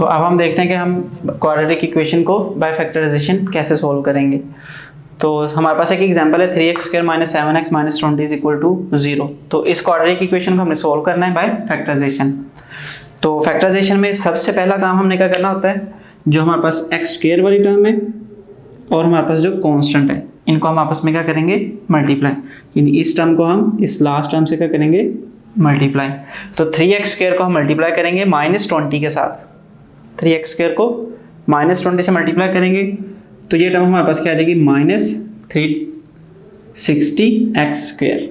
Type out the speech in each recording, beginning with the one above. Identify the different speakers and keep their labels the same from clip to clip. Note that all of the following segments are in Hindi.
Speaker 1: तो अब हम देखते हैं कि हम क्वाड्रेटिक इक्वेशन को बाय फैक्टराइजेशन कैसे सॉल्व करेंगे। तो हमारे पास एक एग्जांपल है 3x² - 7x - 20 = 0। तो इस क्वाड्रेटिक इक्वेशन को हमने सॉल्व करना है बाय फैक्टराइजेशन। तो फैक्टराइजेशन में सबसे पहला काम हमने क्या करना होता है, जो हमारे पास x² वाली टर्म है और हमारे पास जो कांस्टेंट है, इनको हम आपस में क्या करेंगे, मल्टीप्लाई। यानी इस टर्म को हम इस लास्ट टर्म से क्या करेंगे, मल्टीप्लाई। तो 3x² को हम मल्टीप्लाई करेंगे -20 के साथ। 3x² को -20 से मल्टीप्लाई करेंगे तो ये टर्म हमारे पास क्या आ जाएगी, -360x²।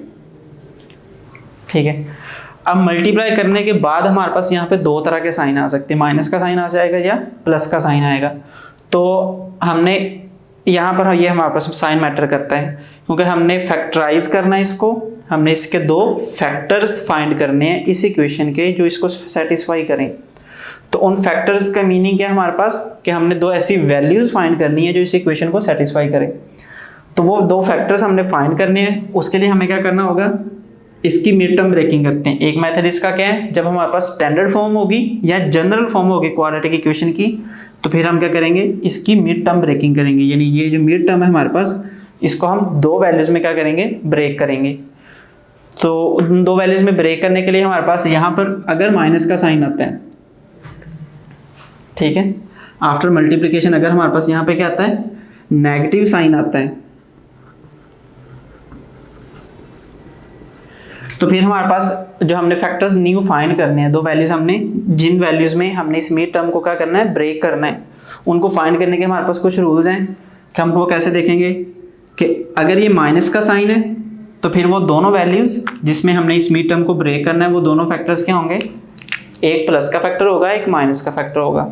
Speaker 1: ठीक है। अब मल्टीप्लाई करने के बाद हमारे पास यहाँ पे दो तरह के साइन आ सकते हैं, माइनस का साइन आ जाएगा या प्लस का साइन आएगा। तो हमने यहाँ पर ये हमारे पास साइन मैटर करता है, क्योंकि हमने फैक्टराइज करना है इसको, हमने इसके दो फैक्टर्स फाइंड करने हैं इस इक्वेशन के जो इसको सेटिस्फाई करें। तो उन फैक्टर्स का मीनिंग क्या है हमारे पास, कि हमने दो ऐसी वैल्यूज फाइंड करनी है जो इस इक्वेशन को सेटिस्फाई करें। तो वो दो फैक्टर्स हमने फाइंड करने हैं, उसके लिए हमें क्या करना होगा, इसकी मिड टर्म ब्रेकिंग करते हैं। एक मेथड इसका क्या है, जब हमारे पास स्टैंडर्ड फॉर्म होगी या जनरल फॉर्म होगी क्वाड्रेटिक इक्वेशन की, तो फिर हम क्या करेंगे, इसकी मिड टर्म ब्रेकिंग करेंगे। यानी ये जो मिड टर्म है हमारे पास, इसको हम दो वैल्यूज में क्या करेंगे, ब्रेक करेंगे। तो उन दो वैल्यूज में ब्रेक करने के लिए हमारे पास यहाँ पर अगर माइनस का साइन आता है, ठीक है, आफ्टर मल्टीप्लिकेशन अगर हमारे पास यहाँ पे क्या आता है, नेगेटिव साइन आता है, तो फिर हमारे पास जो हमने फैक्टर्स न्यू फाइंड करने हैं, दो वैल्यूज हमने, जिन वैल्यूज में हमने इस मिड टर्म को क्या करना है, ब्रेक करना है, उनको फाइंड करने के हमारे पास कुछ रूल्स हैं कि हम वो कैसे देखेंगे कि अगर ये माइनस का साइन है तो फिर वो दोनों वैल्यूज जिसमें हमने इस मिड टर्म को ब्रेक करना है, वो दोनों फैक्टर्स क्या होंगे, एक प्लस का फैक्टर होगा, एक माइनस का फैक्टर होगा।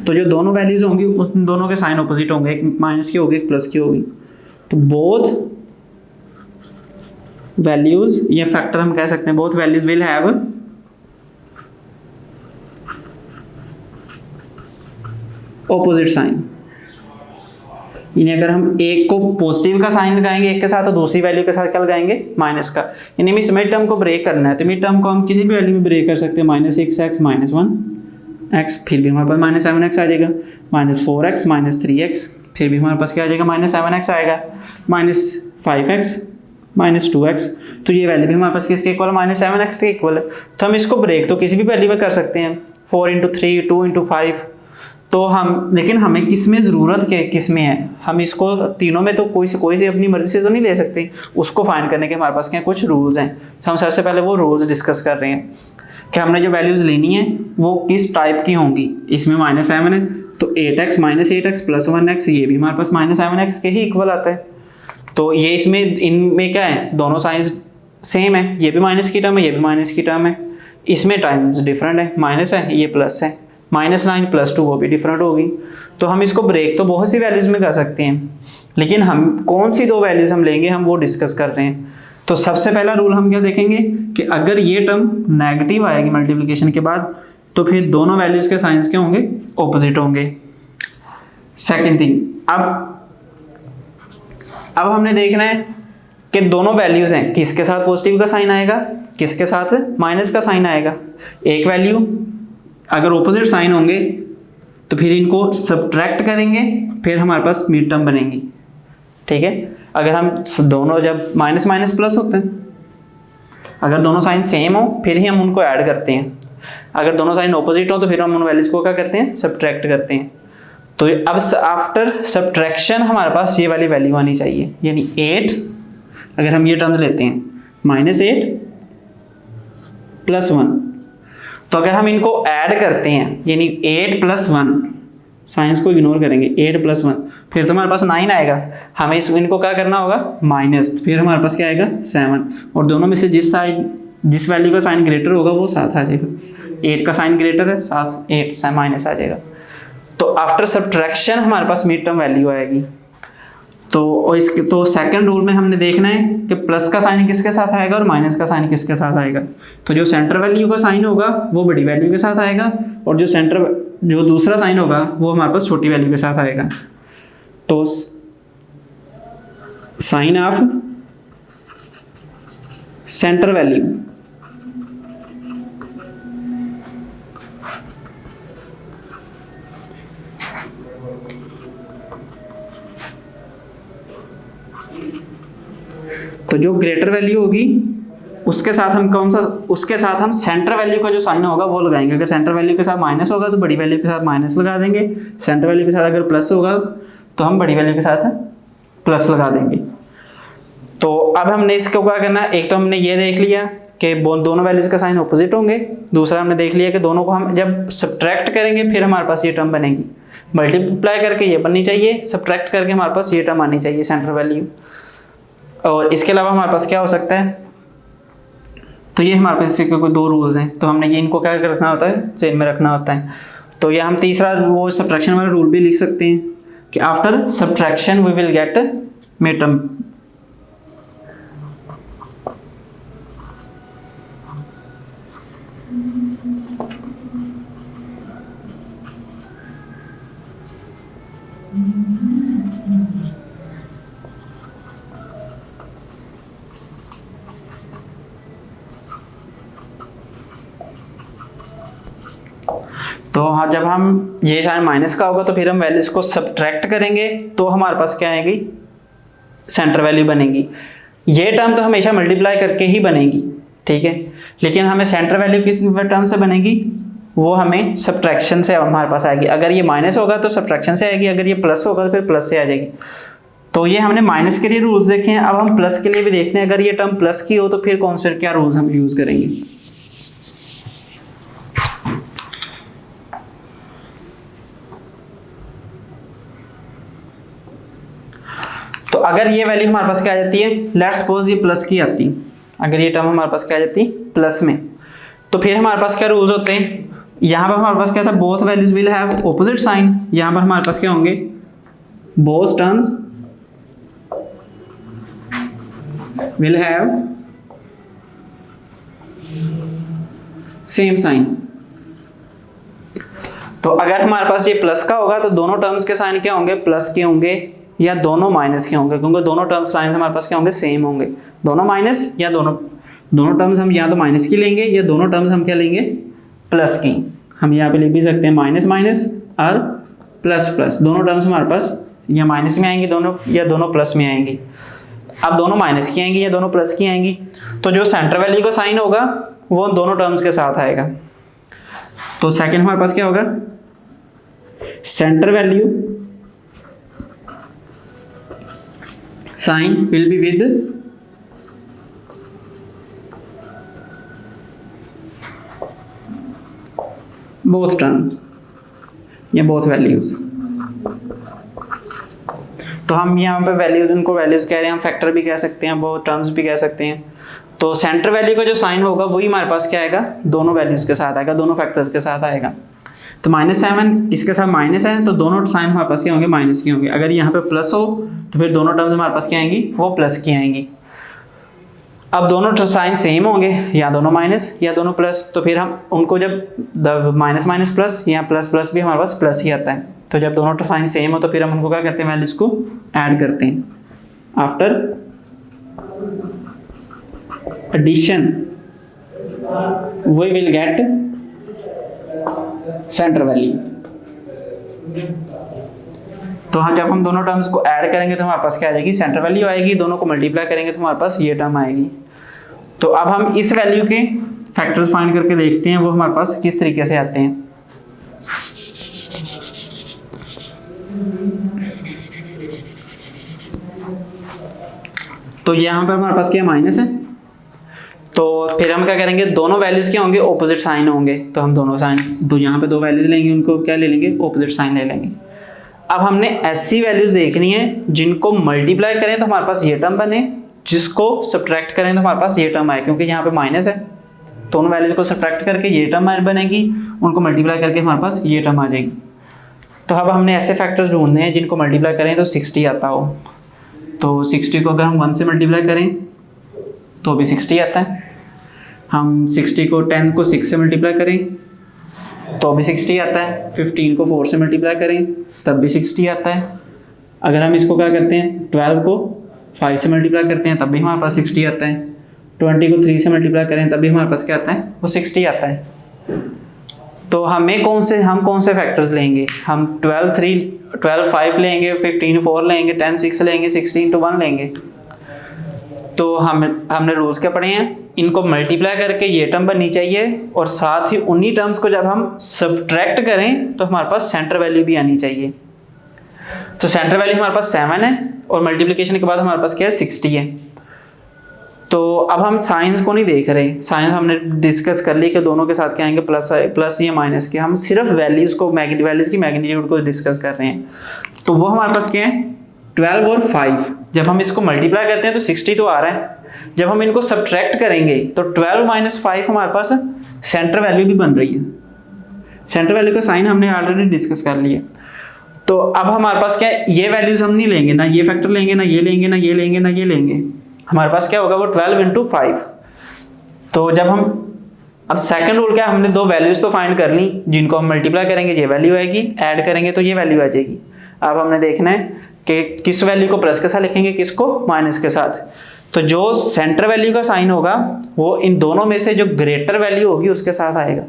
Speaker 1: तो जो दोनों वैल्यूज होंगी उन दोनों के साइन ऑपोजिट होंगे, एक माइनस की होगी, एक प्लस की होगी। तो बोथ वैल्यूज, ये फैक्टर हम कह सकते हैं, both values will have opposite sign. यानी अगर हम एक को पॉजिटिव का साइन लगाएंगे एक के साथ, तो दूसरी वैल्यू के साथ क्या लगाएंगे, माइनस का। यानी इस मिड टर्म को ब्रेक करना है, तो मिड टर्म को हम किसी भी वैल्यू में ब्रेक कर सकते हैं, -6x -1x, फिर भी हमारे पास -7x आ जाएगा, -4x -3x, फिर भी हमारे पास क्या आ जाएगा, -7x आएगा, -5x -2x। तो ये वैल्यू भी हमारे पास किसके इक्वल है, -7x के इक्वल है। तो हम इसको ब्रेक तो किसी भी वैल्यू में कर सकते हैं, 4 × 3 2 × 5। तो हम, लेकिन हमें किस में ज़रूरत के किस में है, हम इसको तीनों में तो कोई से अपनी मर्जी से तो नहीं ले सकते, उसको फाइंड करने के हमारे पास क्या कुछ रूल्स हैं। तो हम सबसे पहले वो रूल्स डिस्कस कर रहे हैं कि हमने जो वैल्यूज़ लेनी है वो किस टाइप की होंगी। इसमें -7 है तो 8x -8x + 1x, ये भी हमारे पास -7x के ही इक्वल आता है। तो ये इसमें, इनमें क्या है, दोनों साइंस सेम है, ये भी माइनस की टर्म है, ये भी माइनस की टर्म है, इसमें टाइम्स डिफरेंट है, माइनस है, ये प्लस है, -9 + 2 वो भी डिफरेंट होगी। तो हम इसको ब्रेक तो बहुत सी वैल्यूज में कर सकते हैं, लेकिन हम कौन सी दो वैल्यूज हम लेंगे, हम वो डिस्कस कर रहे हैं। तो सबसे पहला रूल हम क्या देखेंगे कि अगर ये टर्म नेगेटिव आएगी मल्टीप्लिकेशन के बाद, तो फिर दोनों वैल्यूज के साइंस क्या होंगे, ऑपोजिट होंगे। सेकेंड थिंग, अब हमने देखना है कि दोनों वैल्यूज हैं, किसके साथ पॉजिटिव का साइन आएगा, किसके साथ माइनस का साइन आएगा। एक वैल्यू अगर ऑपोजिट साइन होंगे तो फिर इनको सब्ट्रैक्ट करेंगे, फिर हमारे पास मिड टर्म बनेंगी। ठीक है, अगर हम दोनों, जब माइनस माइनस प्लस होते हैं, अगर दोनों साइन सेम हो फिर ही हम उनको ऐड करते हैं, अगर दोनों साइन ऑपोजिट हो तो फिर हम उन वैल्यूज को क्या करते हैं, सब्ट्रैक्ट करते हैं। तो अब आफ्टर सब्ट्रैक्शन हमारे पास ये वाली वैल्यू आनी चाहिए, यानी 8, अगर हम ये टर्म लेते हैं -8 + 1, तो अगर हम इनको ऐड करते हैं यानी 8 + 1, साइंस को इग्नोर करेंगे, 8 + 1, फिर तो हमारे पास 9 आएगा। हमें इनको क्या करना होगा, माइनस, फिर हमारे पास क्या आएगा, 7, और दोनों में से जिस वैल्यू का साइन ग्रेटर होगा वो 7 आ जाएगा। 8 का साइन ग्रेटर है, 7 8 माइनस आ जाएगा। तो आफ्टर सब्ट्रैक्शन हमारे पास मिड टर्म वैल्यू आएगी। तो सेकंड रूल में हमने देखना है कि प्लस का साइन किसके साथ आएगा और माइनस का साइन किसके साथ आएगा। तो जो सेंटर वैल्यू का साइन होगा वो बड़ी वैल्यू के साथ आएगा, और जो दूसरा साइन होगा वो हमारे पास छोटी वैल्यू के साथ आएगा। तो साइन ऑफ सेंटर वैल्यू तो जो ग्रेटर वैल्यू होगी उसके साथ हम उसके साथ हम सेंटर वैल्यू का जो साइन होगा वो लगाएंगे। अगर सेंटर वैल्यू के साथ माइनस होगा तो बड़ी वैल्यू के साथ माइनस लगा देंगे, सेंटर वैल्यू के साथ अगर प्लस होगा तो हम बड़ी वैल्यू के साथ प्लस लगा देंगे। तो अब हमने इसको क्या करना है, एक तो हमने ये देख लिया कि दोनों वैल्यूज का साइन ऑपोजिट होंगे, दूसरा हमने देख लिया कि दोनों को हम जब सब्ट्रैक्ट करेंगे फिर हमारे पास ये टर्म बनेगी, मल्टीप्लाई करके ये बननी चाहिए, सब्ट्रैक्ट करके हमारे पास ये टर्म आनी चाहिए सेंटर वैल्यू। और इसके अलावा हमारे पास क्या हो सकता है, तो ये हमारे पास इसके कोई दो रूल्स हैं, तो हमने ये इनको क्या रखना होता है, चेन में रखना होता है। तो ये हम तीसरा वो सब्ट्रैक्शन वाला रूल भी लिख सकते हैं कि after subtraction we will get mid term. तो हाँ, जब हम ये साइन माइनस का होगा तो फिर हम वैल्यूज को सब्ट्रैक्ट करेंगे तो हमारे पास क्या आएगी, सेंटर वैल्यू बनेगी। ये टर्म तो हमेशा मल्टीप्लाई करके ही बनेगी, ठीक है, लेकिन हमें सेंटर वैल्यू किस टर्म से बनेगी, वो हमें सब्ट्रैक्शन से हमारे पास आएगी। अगर ये माइनस होगा तो सब्ट्रैक्शन से आएगी, अगर ये प्लस होगा तो फिर प्लस से आ जाएगी। तो ये हमने माइनस के लिए रूल्स देखे हैं, अब हम प्लस के लिए भी देखते हैं। अगर ये टर्म प्लस की हो तो फिर कौन से क्या रूल्स हम यूज करेंगे। तो अगर ये वैल्यू हमारे पास क्या आ जाती है, लेट्स सपोज ये प्लस की आती, अगर ये टर्म हमारे पास क्या आ जाती प्लस में, तो फिर हमारे पास क्या रूल्स होते हैं, यहाँ पर हमारे पास क्या था, both values will have opposite sign. यहाँ पर हमारे पास क्या होंगे, both terms will have same sign. तो अगर हमारे पास ये प्लस का होगा तो दोनों टर्म्स के साइन क्या होंगे, प्लस के होंगे या दोनों माइनस के होंगे, क्योंकि दोनों टर्म साइन हमारे पास क्या होंगे, सेम होंगे। दोनों माइनस या दोनों टर्म्स हम या तो माइनस की लेंगे या दोनों टर्म्स हम क्या लेंगे, प्लस की। हम यहाँ पे लिख भी सकते हैं माइनस माइनस और प्लस प्लस, दोनों टर्म्स हमारे पास या माइनस में आएंगी दोनों, या दोनों प्लस में आएंगी। अब दोनों माइनस की आएंगी या दोनों प्लस की आएंगी, तो जो सेंटर वैल्यू का साइन होगा वो दोनों टर्म्स के साथ आएगा। तो सेकंड हमारे पास क्या होगा, centre value sign will be with both terms या बोथ वैल्यूज। तो हम यहाँ पे वैल्यूज, उनको वैल्यूज कह रहे हैं, हम फैक्टर भी कह सकते हैं, बोथ टर्म्स भी कह सकते हैं। तो सेंटर वैल्यू का जो साइन होगा वही हमारे पास क्या आएगा, दोनों वैल्यूज के साथ आएगा, दोनों फैक्टर्स के साथ आएगा। तो -7 इसके साथ माइनस है तो दोनों साइन हमारे पास क्या होंगे, माइनस की होंगे। अगर यहाँ पे प्लस हो तो फिर दोनों टर्म्स हमारे पास क्या आएंगी, वो प्लस की आएंगी। अब दोनों साइन सेम होंगे, या दोनों माइनस या दोनों प्लस, तो फिर हम उनको जब माइनस माइनस प्लस या प्लस प्लस भी हमारे पास प्लस ही आता है। तो जब दोनों साइन सेम हो तो फिर हम उनको क्या करते हैं, वैल्यूज को ऐड करते हैं। After addition we will get centre value. तो हाँ, जब हम दोनों टर्म्स को ऐड करेंगे तो हमारे पास क्या आ जाएगी, सेंटर वैल्यू आएगी। दोनों को मल्टीप्लाई करेंगे तो हमारे पास ये टर्म आएगी। तो अब हम इस वैल्यू के फैक्टर्स फाइंड करके देखते हैं वो हमारे पास किस तरीके से आते हैं। तो यहाँ पर हमारे पास क्या माइनस है, तो फिर हम क्या करेंगे, दोनों वैल्यूज क्या होंगे, ऑपोजिट साइन होंगे। तो हम दोनों साइन, तो यहाँ पे दो वैल्यूज लेंगे, उनको क्या ले लेंगे, ऑपोजिट साइन ले लेंगे। अब हमने ऐसी वैल्यूज देखनी है जिनको मल्टीप्लाई करें तो हमारे पास ये टर्म बने, जिसको सब्ट्रैक्ट करें तो हमारे पास ये टर्म आए। क्योंकि यहाँ पे माइनस है, दोनों वैल्यूज को सब्ट्रैक्ट करके ये टर्म बनेगी, उनको मल्टीप्लाई करके हमारे पास ये टर्म आ जाएगी। तो अब हमने ऐसे फैक्टर्स ढूंढने हैं जिनको मल्टीप्लाई करें तो 60 आता हो। तो 60 को अगर हम 1 से मल्टीप्लाई करें तो भी 60 आता है। हम 60 को 10 को 6 से मल्टीप्लाई करें तो भी 60 आता है। 15 को 4 से मल्टीप्लाई करें तब भी 60 आता है। अगर हम इसको क्या करते हैं, 12 को 5 से मल्टीप्लाई करते हैं तब भी हमारे पास 60 आता है। 20 को 3 से मल्टीप्लाई करें तब भी हमारे पास क्या आता है, वो 60 आता है। तो हम कौन से फैक्टर्स लेंगे, हम 12 5 लेंगे, 15 4 लेंगे, 10 6 लेंगे, 16 to 1 लेंगे। तो हमने रूल्स क्या पढ़े हैं, इनको मल्टीप्लाई करके ये टर्म बननी चाहिए और साथ ही उन्हीं टर्म्स को जब हम सब्ट्रैक्ट करें तो हमारे पास सेंटर वैल्यू भी आनी चाहिए। तो सेंटर वैल्यू हमारे पास 7 है और मल्टीप्लिकेशन के बाद हमारे पास क्या है 60 है। तो अब हम साइंस को नहीं देख रहे, साइंस हमने डिस्कस कर ली कि दोनों के साथ क्या आएंगे प्लस या माइनस के, हम सिर्फ वैल्यूज की मैग्नीट्यूड को डिस्कस कर रहे हैं। तो वो हमारे पास क्या है 12 और 5, जब हम इसको मल्टीप्लाई करते हैं तो 60 तो आ रहा है, जब हम इनको सब्ट्रैक्ट करेंगे तो 12 - 5 हमारे पास सेंटर वैल्यू भी बन रही है। सेंटर वैल्यू का साइन हमने ऑलरेडी डिस्कस कर लिया। तो अब हमारे पास क्या है, ये वैल्यूज हम नहीं लेंगे, ना ये फैक्टर लेंगे, ना ये लेंगे, ना ये लेंगे, ना ये लेंगे। हमारे पास क्या होगा वो 12 × 5। तो जब हम अब सेकंड रूल क्या है, हमने दो वैल्यूज तो फाइंड कर ली, जिनको हम मल्टीप्लाई करेंगे ये वैल्यू आएगी, ऐड करेंगे तो ये वैल्यू आ जाएगी। अब हमने देखना है कि किस वैल्यू को प्लस के साथ लिखेंगे, किसको माइनस के साथ। तो जो सेंटर वैल्यू का साइन होगा वो इन दोनों में से जो ग्रेटर वैल्यू होगी उसके साथ आएगा।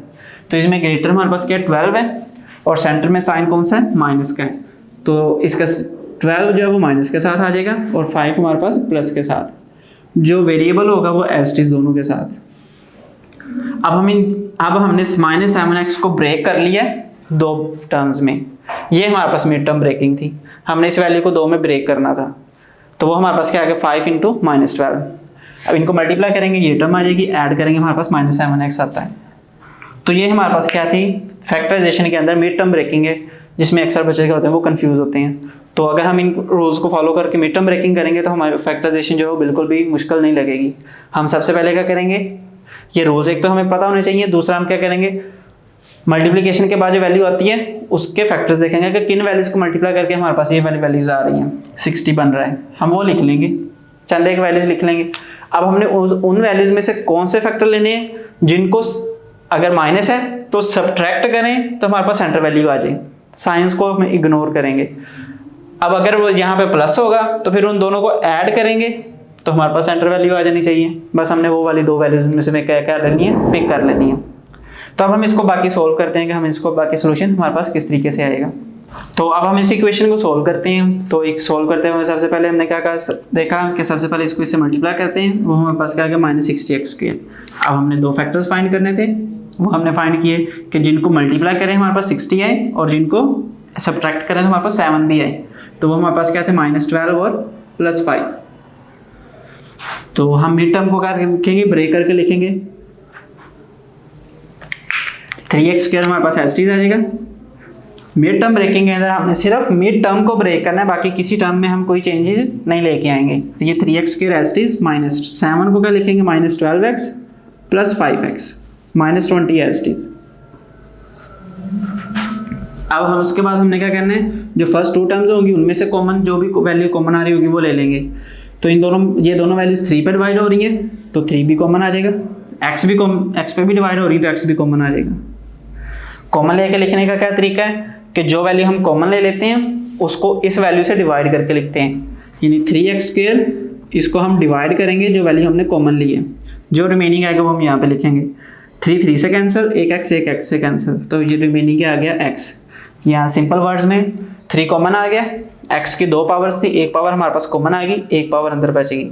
Speaker 1: तो इसमें ग्रेटर हमारे पास क्या 12 है और सेंटर में साइन कौन सा है, माइनस का है। तो इसका 12 जो है वो माइनस के साथ आ जाएगा और 5 हमारे पास प्लस के साथ। जो वेरिएबल होगा वो एस टी दोनों के साथ। अब हमने -7x को ब्रेक कर लिया दो टर्म्स में। ये हमारे पास मिड टर्म ब्रेकिंग थी, हमने इस वैल्यू को दो में ब्रेक करना था। तो वो हमारे पास क्या आ गया 5 × -12। अब इनको मल्टीप्लाई करेंगे ये टर्म आ जाएगी, ऐड करेंगे हमारे पास -7x आता है। तो ये हमारे पास क्या थी, फैक्टराइजेशन के अंदर मिड टर्म ब्रेकिंग है, जिसमें अक्सर बच्चे क्या होते हैं वो कंफ्यूज होते हैं। तो अगर हम इन रूल्स को फॉलो करके मिड टर्म ब्रेकिंग करेंगे तो हमारी फैक्टराइजेशन जो है वो बिल्कुल भी मुश्किल नहीं लगेगी। हम सबसे पहले क्या करेंगे, ये रूल्स एक तो हमें पता होने चाहिए, दूसरा हम क्या करेंगे मल्टीप्लिकेशन के बाद जो वैल्यू आती है उसके फैक्टर्स देखेंगे कि किन वैल्यूज को मल्टीप्लाई करके हमारे पास ये वैल्यूज आ रही हैं। 60 बन रहा है, हम वो लिख लेंगे, चंद एक वैल्यूज लिख लेंगे। अब हमने उन वैल्यूज में से कौन से फैक्टर लेने हैं जिनको अगर माइनस है तो सब्ट्रैक्ट करें तो हमारे पास सेंटर वैल्यू आ जाए, साइंस को हम इग्नोर करेंगे। अब अगर वो यहाँ पे प्लस होगा तो फिर उन दोनों को ऐड करेंगे तो हमारे पास सेंटर वैल्यू आ जानी चाहिए। बस हमने वो वाली दो वैल्यूज में से क्या लेनी है, पिक कर लेनी है। तो अब हम इसको बाकी सोल्व करते हैं कि हम इसको बाकी सोल्यूशन हमारे पास किस तरीके से आएगा। तो अब हम इस इक्वेशन को सोल्व करते हैं। तो एक सोल्व करते हैं सबसे पहले हमने क्या कहा, देखा कि सबसे पहले इसको इससे मल्टीप्लाई करते हैं, वो हमारे पास क्या आ गया -60x²। अब हमने दो फैक्टर्स फाइंड करने थे, वो हमने फाइंड किए कि जिनको मल्टीप्लाई करें हमारे पास 60 आए और जिनको सब्ट्रैक्ट करें तो हमारे पास 7 भी आए। तो वो हमारे पास क्या थे -12 और +5। तो हम मिड टर्म को क्या लिखेंगे, ब्रेक करके लिखेंगे। 3x² हमारे पास एस टी आ जाएगा। मिड टर्म ब्रेकिंग के अंदर हमने सिर्फ मिड टर्म को ब्रेक करना है, बाकी किसी टर्म में हम कोई चेंजेस नहीं लेके आएंगे। तो ये 3x² एस टी -7 को क्या लिखेंगे -12x + 5x -20 एस टी। अब हम उसके बाद हमने क्या करना है, जो फर्स्ट टू टर्म्स होंगी उनमें से कॉमन जो भी वैल्यू कॉमन आ रही होगी वो ले लेंगे। तो ये दोनों वैल्यूज 3 पे डिवाइड हो रही है तो 3 भी कॉमन आ जाएगा, x पे भी डिवाइड हो रही है तो x भी कॉमन आ जाएगा। कॉमन लेके लिखने का क्या तरीका है कि जो वैल्यू हम कॉमन ले लेते हैं उसको इस वैल्यू से डिवाइड करके लिखते हैं, यानी 3x² इसको हम डिवाइड करेंगे जो वैल्यू हमने कॉमन ली है, जो रिमेनिंग आएगा वो हम यहाँ पे लिखेंगे। 3 से कैंसिल, एक x से कैंसिल, तो ये रिमेनिंग क्या आ गया x। यहाँ सिंपल वर्ड्स में 3 कॉमन आ गया, x की 2 पावर्स थी, एक पावर हमारे पास कॉमन आएगी, एक पावर अंदर बचेगी।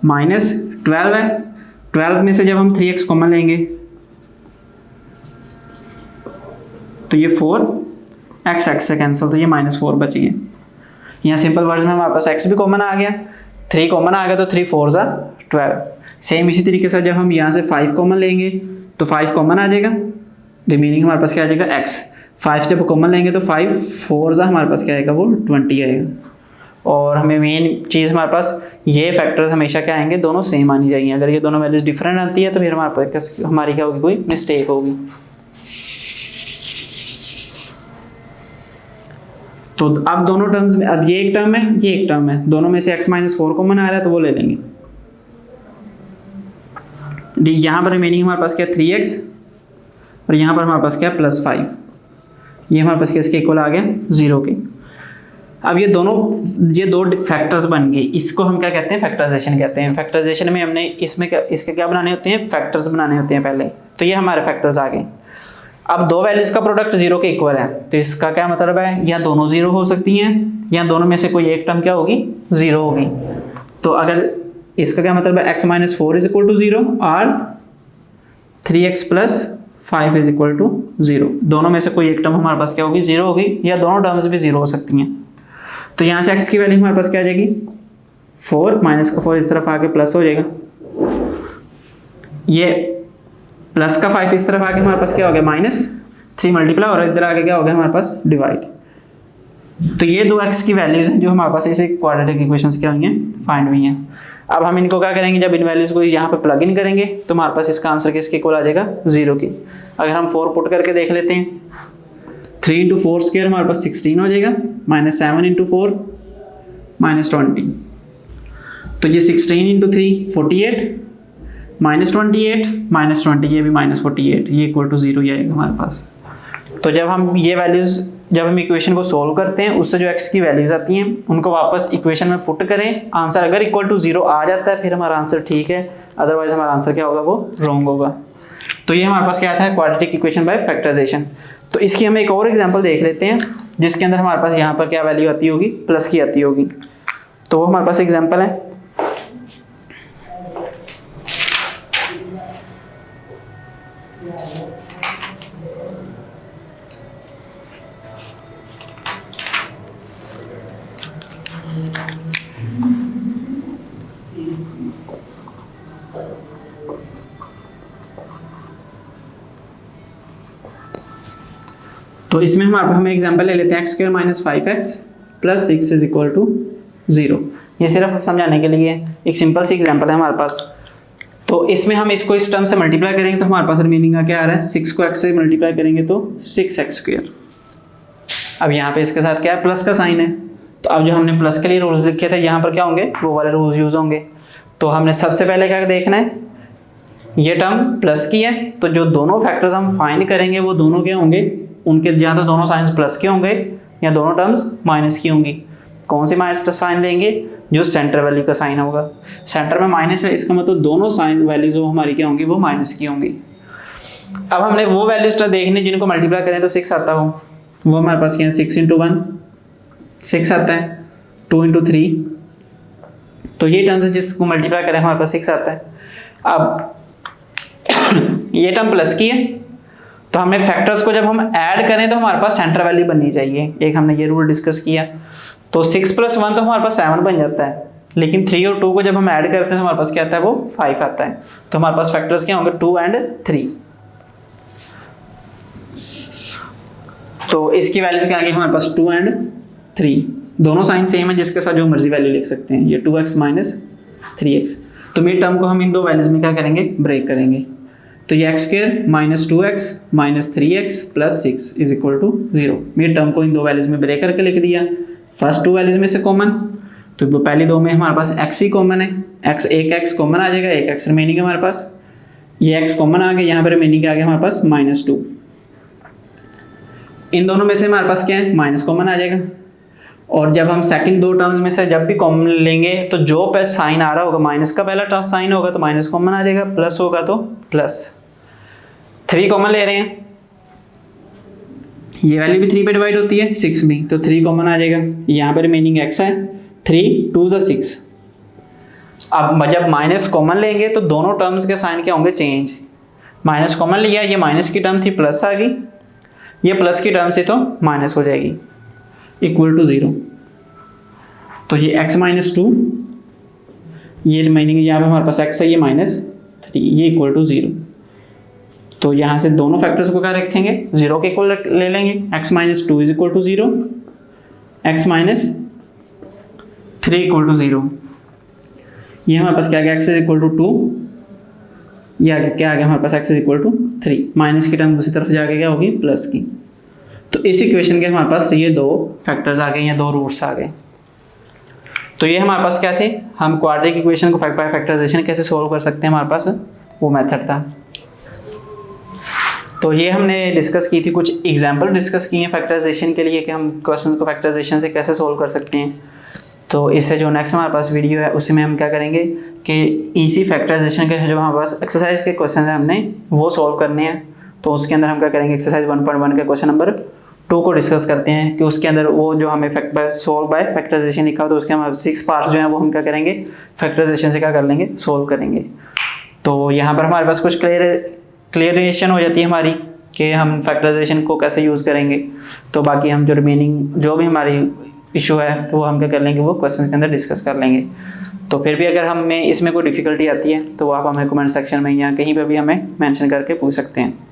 Speaker 1: -12 है, 12 में से जब हम 3x कॉमन लेंगे तो ये 4x से कैंसिल, तो ये -4 बच गए। यहाँ सिंपल वर्ड्स में हमारे पास x भी कॉमन आ गया, 3 कॉमन आ गया तो 3 4 = 12। सेम इसी तरीके से जब हम यहाँ से 5 कॉमन लेंगे तो 5 कॉमन आ जाएगा, रिमेनिंग हमारे पास क्या आ जाएगा x। 5 जब कॉमन लेंगे तो 5 4 हमारे पास क्या आएगा वो 20 आएगा। और हमें मेन चीज़ हमारे पास ये फैक्टर्स हमेशा क्या आएंगे, दोनों सेम आनी चाहिए। अगर ये दोनों वैल्यूज डिफरेंट आती है तो फिर हमारे पास हमारी क्या होगी, कोई मिस्टेक होगी। तो अब दोनों टर्म्स में, अब ये एक टर्म है ये एक टर्म है, दोनों में से x -4 कॉमन आ रहा है तो वो ले लेंगे। यहाँ पर रिमेनिंग हमारे पास क्या 3x और यहाँ पर हमारे पास क्या +5, ये हमारे पास किसके इक्वल आ गया 0 के। अब ये दो फैक्टर्स बन गए, इसको हम क्या कहते हैं, फैक्टराइजेशन कहते हैं। फैक्टराइजेशन में हमने इसके क्या बनाने होते हैं, फैक्टर्स बनाने होते हैं पहले। तो ये हमारे फैक्टर्स आ गए। अब दो वैल्यूज का प्रोडक्ट 0 के इक्वल है तो इसका क्या मतलब है, या दोनों 0 हो सकती हैं या दोनों में से कोई एक टर्म क्या होगी 0 होगी। तो अगर इसका क्या मतलब है, x minus 4 is equal to 0 और 3x plus 5 is equal to 0। दोनों में से कोई एक टर्म हमारे पास क्या होगी, 0 होगी, या दोनों टर्म्स भी 0 हो सकती हैं। तो यहाँ से x की वैल्यू हमारे पास क्या आ जाएगी, 4, माइनस का 4 इस तरफ आके प्लस हो जाएगा, ये प्लस का 5 इस तरफ आके हमारे पास क्या हो गया, -3 मल्टीप्लाई, और इधर आके क्या हो गया हमारे पास, डिवाइड। तो ये दो x की वैल्यूज हैं जो हमारे पास इसे क्वाड्रेटिक इक्वेशंस क्या हुई हैं, फाइंड हुई हैं। अब हम इनको क्या करेंगे, जब इन वैल्यूज को यहाँ पे प्लग इन करेंगे तो हमारे पास इसका आंसर किसके इक्वल आ जाएगा, 0 की। अगर हम 4 पुट करके देख लेते हैं, 3 इंटू 4 स्क्वायर हमारे पास 16 हो जाएगा, -7 इंटू 4 -20। तो ये 16 इंटू 3 48, -28 -20, ये भी -48, ये इक्वल टू 0 ही आएगा हमारे पास। तो जब हम ये वैल्यूज, जब हम इक्वेशन को सोल्व करते हैं, उससे जो x की वैल्यूज आती हैं उनको वापस इक्वेशन में पुट करें, आंसर अगर इक्वल टू 0 आ जाता है फिर हमारा आंसर ठीक है, अदरवाइज हमारा आंसर क्या होगा, वो रॉन्ग होगा। तो ये हमारे पास क्या था, क्वाड्रेटिक इक्वेशन बाय फैक्टराइजेशन। तो इसकी हम एक और एग्जांपल देख लेते हैं जिसके अंदर हमारे पास यहाँ पर क्या वैल्यू आती होगी, प्लस की आती होगी। तो वो हमारे पास एग्जाम्पल है, तो इसमें हम एग्जांपल ले लेते हैं, x² - 5x + 6 is equal to 0। ये सिर्फ समझाने के लिए एक सिंपल सी एग्जांपल है हमारे पास। तो इसमें हम इसको इस टर्म से मल्टीप्लाई करेंगे तो हमारे पास रिमेनिंग का क्या आ रहा है, 6 को x से मल्टीप्लाई करेंगे तो 6x²। अब यहाँ पे इसके साथ क्या है, प्लस का साइन है। तो अब जो हमने प्लस के लिए रूल्स लिखे थे यहाँ पर क्या होंगे, वो वाले रूल्स यूज होंगे। तो हमने सबसे पहले क्या देखना है, ये टर्म प्लस की है, तो जो दोनों फैक्टर्स हम फाइंड करेंगे वो दोनों क्या होंगे, उनके या तो दोनों साइंस प्लस के होंगे या दोनों टर्म्स माइनस की होंगी। कौन सी माइनस का साइन लेंगे, जो सेंटर वैल्यू का साइन होगा। सेंटर में माइनस है, इसका मतलब दोनों साइन वैल्यूज जो हमारी क्या होंगी, वो माइनस की होंगी। अब हमने वो वैल्यूज देखने जिनको मल्टीप्लाई करें तो 6 आता हो, वो हमारे पास क्या है, 6 × 1 6 आता है, 2 × 3, तो ये टर्म्स जिसको मल्टीप्लाई करें हमारे पास 6 आता है। अब ये टर्म प्लस की है, तो हमने फैक्टर्स को जब हम ऐड करें तो हमारे पास सेंटर वैल्यू बननी चाहिए, एक हमने ये रूल डिस्कस किया। तो 6 + 1 तो हमारे पास 7 बन जाता है, लेकिन 3 और 2 को जब हम ऐड करते हैं तो हमारे पास क्या आता है, वो 5 आता है। तो हमारे पास फैक्टर्स क्या होंगे, 2 और 3। तो इसकी वैल्यूज क्या आ गई हमारे पास, 2 और 3, दोनों साइन सेम है, जिसके साथ जो मर्जी वैल्यू लिख सकते हैं, ये 2x - 3x। तो मिड टर्म को हम इन दो वैल्यूज में क्या करेंगे, ब्रेक करेंगे। तो ये x² - 2x - 3x + 6 is equal to 0। Mid term को इन दो वैल्यूज में ब्रेक करके लिख दिया। फर्स्ट 2 वैल्यूज में से कॉमन, तो पहली दो में हमारे पास x ही कॉमन है, एक x कॉमन आ जाएगा, एक x रिमेनिंग है हमारे पास, ये x कॉमन आ गया, यहाँ पर रिमेनिंग आ गया हमारे पास -2। इन दोनों में से हमारे पास क्या है, माइनस कॉमन आ जाएगा। और जब हम सेकंड दो टर्म्स में से जब भी कॉमन लेंगे तो जो पे साइन आ रहा होगा, माइनस का पहला टर्म साइन होगा तो माइनस कॉमन आ जाएगा, प्लस होगा तो प्लस। 3 कॉमन ले रहे हैं, ये वैल्यू भी 3 पे डिवाइड होती है, 6 भी, तो 3 कॉमन आ जाएगा। यहाँ पर रिमेनिंग x है, 3 2 = 6। अब जब माइनस कॉमन लेंगे तो दोनों टर्म्स के साइन क्या होंगे, चेंज। माइनस कॉमन लिया, ये माइनस की टर्म थी, प्लस आ गई, ये प्लस की टर्म से तो माइनस हो जाएगी, इक्वल टू 0। तो ये x - 2, ये रिमेनिंग यहाँ पे हमारे पास x है, ये -3, ये इक्वल टू 0। तो यहाँ से दोनों फैक्टर्स को क्या रखेंगे, 0 के इक्वल ले लेंगे। x - 2 is equal to 0, x - 3 equal to 0। ये हमारे पास क्या आ गया, x इज इक्वल टू 2, ये क्या आ गया हमारे पास, x is equal to 3। Minus की टर्म दूसरी तरफ जाके क्या होगी, प्लस की। तो इस इक्वेशन के हमारे पास ये दो फैक्टर्स आ गए, या दो रूट्स आ गए। तो ये हमारे पास क्या थे, हम क्वाड्रेटिक इक्वेशन को बाय फैक्टराइजेशन कैसे सोल्व कर सकते हैं, हमारे पास वो मेथड था। तो ये हमने डिस्कस की थी, कुछ एग्जांपल डिस्कस किए हैं फैक्टराइजेशन के लिए कि हम क्वेश्चन को फैक्टराइजेशन से कैसे सोल्व कर सकते हैं। तो इससे जो नेक्स्ट हमारे पास वीडियो है उसी में हम क्या करेंगे कि इसी फैक्टराइजेशन के जो हमारे पास एक्सरसाइज के क्वेश्चन हैं हमने वो सोल्व करने हैं। तो उसके अंदर हम क्या करेंगे, एक्सरसाइज 1.1 के क्वेश्चन नंबर 2 को डिस्कस करते हैं कि उसके अंदर वो जो हमें सोल्व बाय फैक्टराइजेशन लिखा हो तो उसके हम 6 पार्ट्स जो हैं वो हम क्या करेंगे, फैक्टराइजेशन से क्या कर लेंगे, सोल्व करेंगे। तो यहाँ पर हमारे पास कुछ क्लियरेशन हो जाती है हमारी कि हम फैक्टराइजेशन को कैसे यूज़ करेंगे। तो बाकी हम जो रिमेनिंग जो भी हमारी इशू है तो वो हम क्या कर लेंगे, वो क्वेश्चन के अंदर डिस्कस कर लेंगे। तो फिर भी अगर हमें इसमें कोई डिफ़िकल्टी आती है तो आप हमें कमेंट सेक्शन में या कहीं पर भी हमें मेंशन करके पूछ सकते हैं।